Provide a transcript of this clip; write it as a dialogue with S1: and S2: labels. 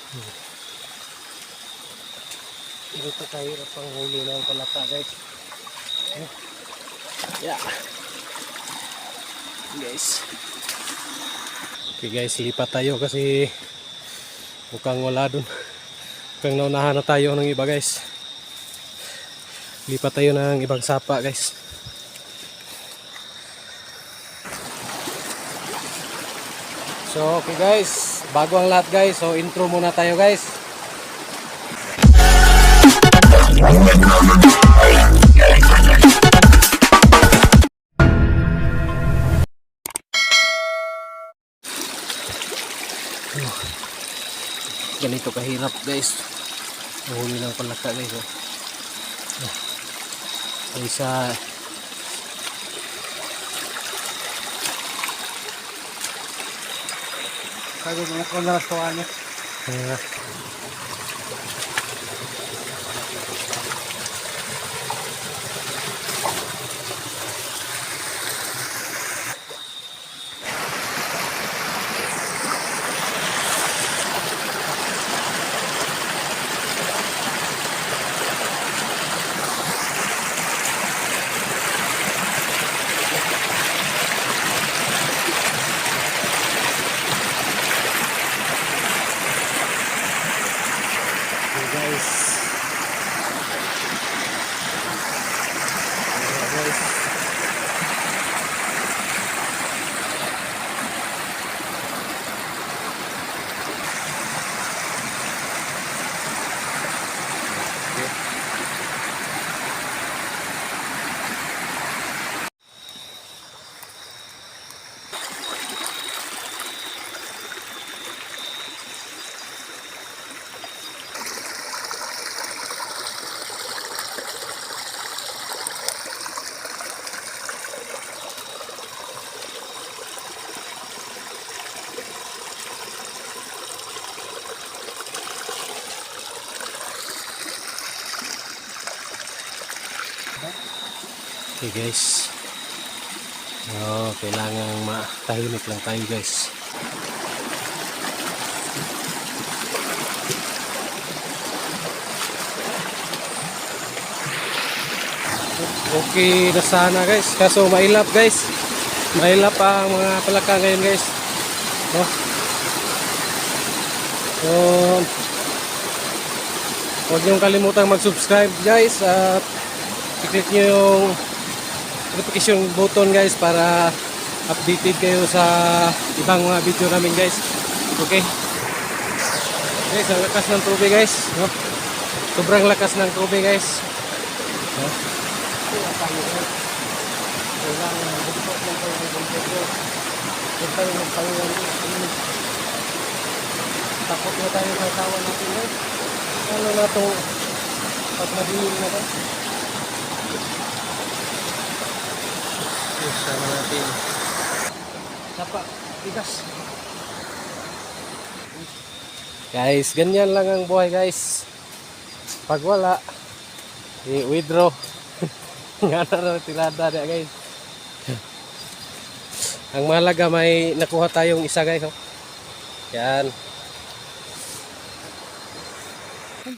S1: Ito kahirap ang huli ng palaka guys. Yeah. Guys. Okay guys, lipat tayo kasi mukhang wala dun. Mukhang naunahan na tayo ng iba guys. Lipat tayo ng ibang sapa guys. So okay guys, bago ang lahat guys, so intro muna tayo guys. Ganito kahirap guys huli ng palaka guys. Isa
S2: Sabi mo kung narastuhan niya.
S1: Okay guys, kailangan matahimik lang tayo guys. Okay na sana guys, kaso mailap guys, mailap ang mga palaka ngayon guys. So huwag niyong kalimutang mag-subscribe guys at i-click nyo yung notification button guys para updated kayo sa ibang mga video namin guys. Okay guys, ang lakas ng tubig guys, sobrang lakas ng tubig guys. Takot na tayo sa tawa natin guys, ano na ito pag madilim na ba. Sama natin sapa tigas guys. Ganyan lang ang buhay guys, pag wala i-withdraw nga na tirada na guys. Ang mahalaga may nakuha tayong isa guys. Yan.